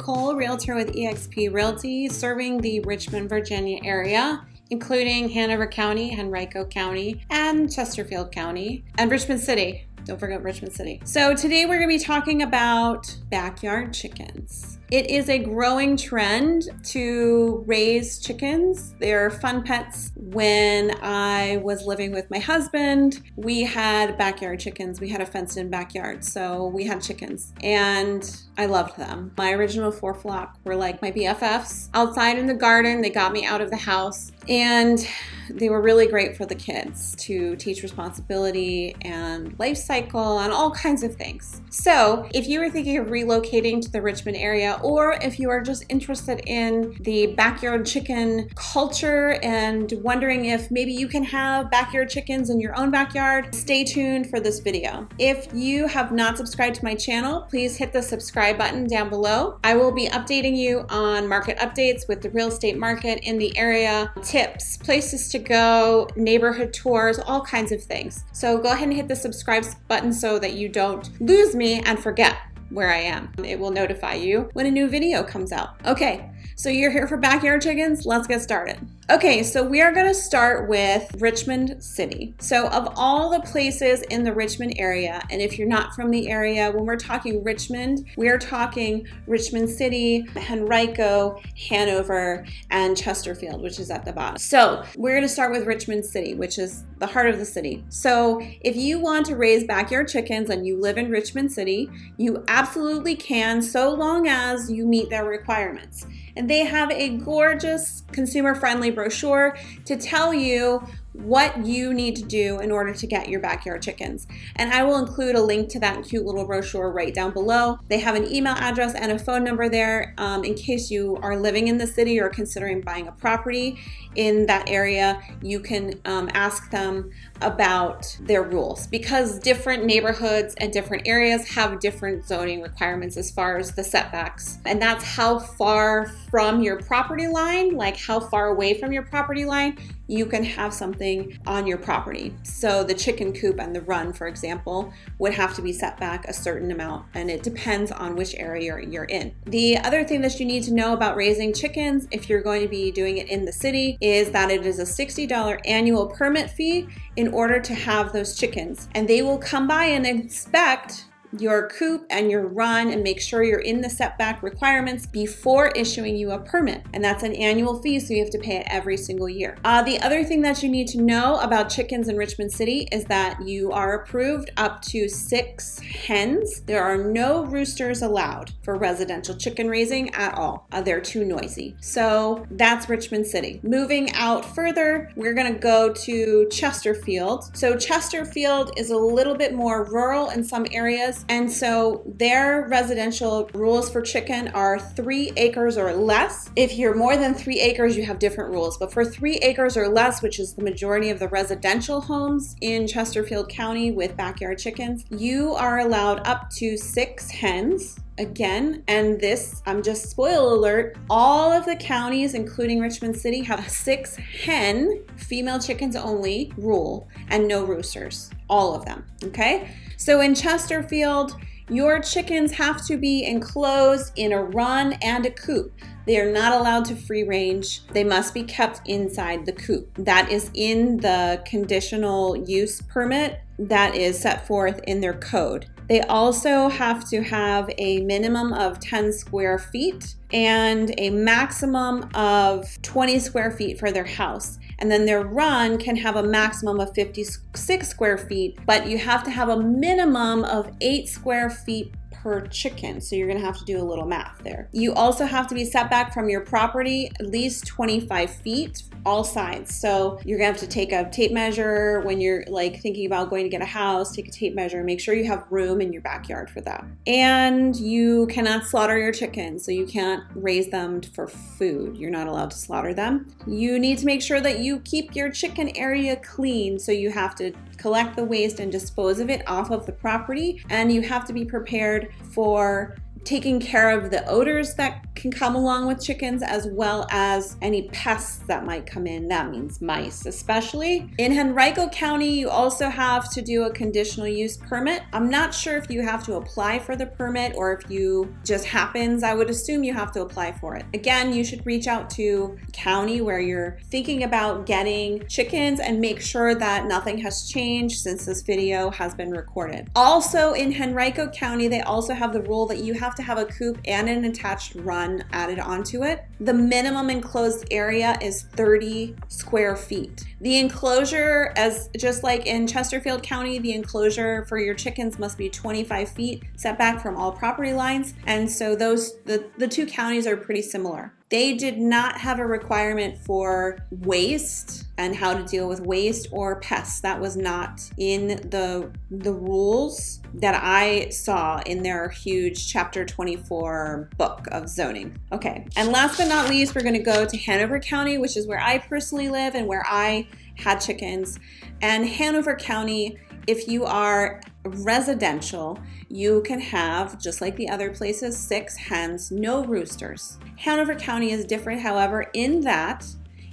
Nicole, Realtor with eXp Realty, serving the Richmond, Virginia area, including Hanover County, Henrico County, and Chesterfield County, and Richmond City. Don't forget Richmond City. So today we're going to be talking about backyard chickens. It is a growing trend to raise chickens. They're fun pets. When I was living with my husband, we had backyard chickens. We had a fenced-in backyard, so we had chickens, and I loved them. My original 4 flock were like my BFFs. Outside in the garden, they got me out of the house, and they were really great for the kids to teach responsibility and life cycle and all kinds of things. So if you were thinking of relocating to the Richmond area, or if you are just interested in the backyard chicken culture and wondering if maybe you can have backyard chickens in your own backyard, stay tuned for this video. If you have not subscribed to my channel, please hit the subscribe button down below. I will be updating you on market updates with the real estate market in the area, tips, places to go, neighborhood tours, all kinds of things. So go ahead and hit the subscribe button so that you don't lose me and forget where I am. It will notify you when a new video comes out. Okay, so you're here for backyard chickens? Let's get started. Okay, so we are gonna start with Richmond City. So of all the places in the Richmond area, and if you're not from the area, when we're talking Richmond, we are talking Richmond City, Henrico, Hanover, and Chesterfield, which is at the bottom. So we're gonna start with Richmond City, which is the heart of the city. So if you want to raise backyard chickens and you live in Richmond City, you absolutely can, so long as you meet their requirements. And they have a gorgeous consumer-friendly brochure to tell you what you need to do in order to get your backyard chickens. And I will include a link to that cute little brochure right down below. They have an email address and a phone number there in case you are living in the city or considering buying a property in that area. You can ask them about their rules, because different neighborhoods and different areas have different zoning requirements as far as the setbacks. And that's how far from your property line, like how far away from your property line you can have something on your property. So the chicken coop and the run, for example, would have to be set back a certain amount, and it depends on which area you're in. The other thing that you need to know about raising chickens, if you're going to be doing it in the city, is that it is a $60 annual permit fee in order to have those chickens. And they will come by and inspect your coop and your run and make sure you're in the setback requirements before issuing you a permit. And that's an annual fee, so you have to pay it every single year. The other thing that you need to know about chickens in Richmond City is that you are approved up to 6 hens. There are no roosters allowed for residential chicken raising at all. They're too noisy. So that's Richmond City. Moving out further, we're gonna go to Chesterfield. So Chesterfield is a little bit more rural in some areas, and so their residential rules for chicken are 3 acres or less. If you're more than 3 acres, you have different rules. But for 3 acres or less, which is the majority of the residential homes in Chesterfield County with backyard chickens, you are allowed up to 6 hens. Again, and this, just spoiler alert, all of the counties, including Richmond City, have a 6 hen, female chickens only rule, and no roosters. All of them, okay? So in Chesterfield, your chickens have to be enclosed in a run and a coop. They are not allowed to free range. They must be kept inside the coop. That is in the conditional use permit that is set forth in their code. They also have to have a minimum of 10 square feet and a maximum of 20 square feet for their house. And then their run can have a maximum of 56 square feet, but you have to have a minimum of 8 square feet per chicken. So you're gonna have to do a little math there. You also have to be set back from your property at least 25 feet, all sides. So you're gonna have to take a tape measure when you're like thinking about going to get a house, take a tape measure, make sure you have room in your backyard for that. And you cannot slaughter your chickens, so you can't raise them for food. You're not allowed to slaughter them. You need to make sure that you keep your chicken area clean, so you have to collect the waste and dispose of it off of the property, and you have to be prepared for taking care of the odors that can come along with chickens, as well as any pests that might come in. That means mice, especially. In Henrico County, you also have to do a conditional use permit. I'm not sure if you have to apply for the permit or if you just happens. I would assume you have to apply for it. Again, you should reach out to county where you're thinking about getting chickens and make sure that nothing has changed since this video has been recorded. Also in Henrico County, they also have the rule that you have to have a coop and an attached run added onto it. The minimum enclosed area is 30 square feet. The enclosure, as just like in Chesterfield County, the enclosure for your chickens must be 25 feet setback from all property lines. And so the two counties are pretty similar. They did not have a requirement for waste and how to deal with waste or pests. That was not in the rules that I saw in their huge Chapter 24 book of zoning. Okay, and last but not least, we're gonna go to Hanover County, which is where I personally live and where I had chickens. And Hanover County, if you are residential, you can have, just like the other places, 6 hens, no roosters. Hanover County is different, however, in that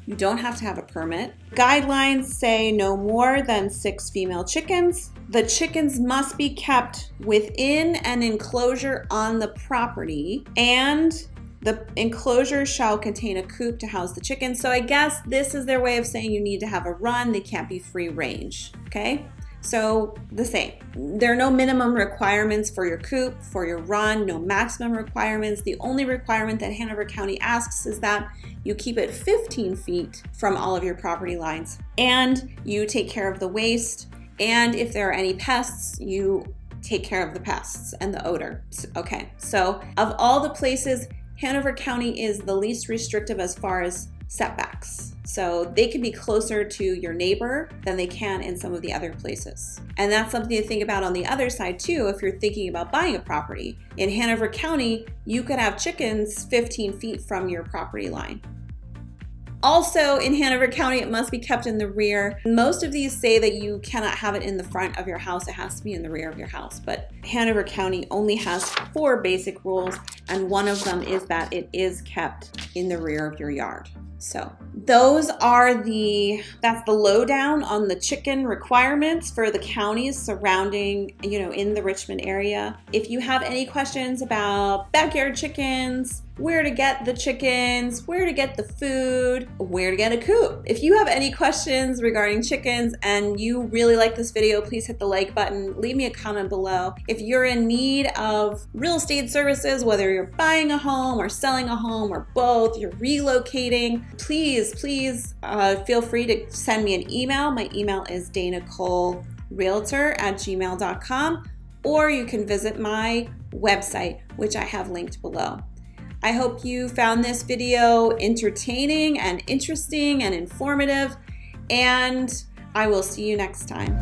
you don't have to have a permit. Guidelines say no more than 6 female chickens. The chickens must be kept within an enclosure on the property, and the enclosure shall contain a coop to house the chickens. So I guess this is their way of saying you need to have a run. They can't be free range, okay? So the same. There are no minimum requirements for your coop, for your run, no maximum requirements. The only requirement that Hanover County asks is that you keep it 15 feet from all of your property lines, and you take care of the waste, and if there are any pests, you take care of the pests and the odor. Okay, so of all the places, Hanover County is the least restrictive as far as setbacks. So they can be closer to your neighbor than they can in some of the other places. And that's something to think about on the other side too, if you're thinking about buying a property. In Hanover County, you could have chickens 15 feet from your property line. Also in Hanover County, it must be kept in the rear. Most of these say that you cannot have it in the front of your house. It has to be in the rear of your house. But Hanover County only has 4 basic rules, and one of them is that it is kept in the rear of your yard. So that's the lowdown on the chicken requirements for the counties surrounding, in the Richmond area. If you have any questions about backyard chickens, where to get the chickens, where to get the food, where to get a coop. If you have any questions regarding chickens and you really like this video, please hit the like button, leave me a comment below. If you're in need of real estate services, whether you're buying a home or selling a home or both, you're relocating, please feel free to send me an email. My email is danacolerealtor@gmail.com, or you can visit my website, which I have linked below. I hope you found this video entertaining and interesting and informative, and I will see you next time.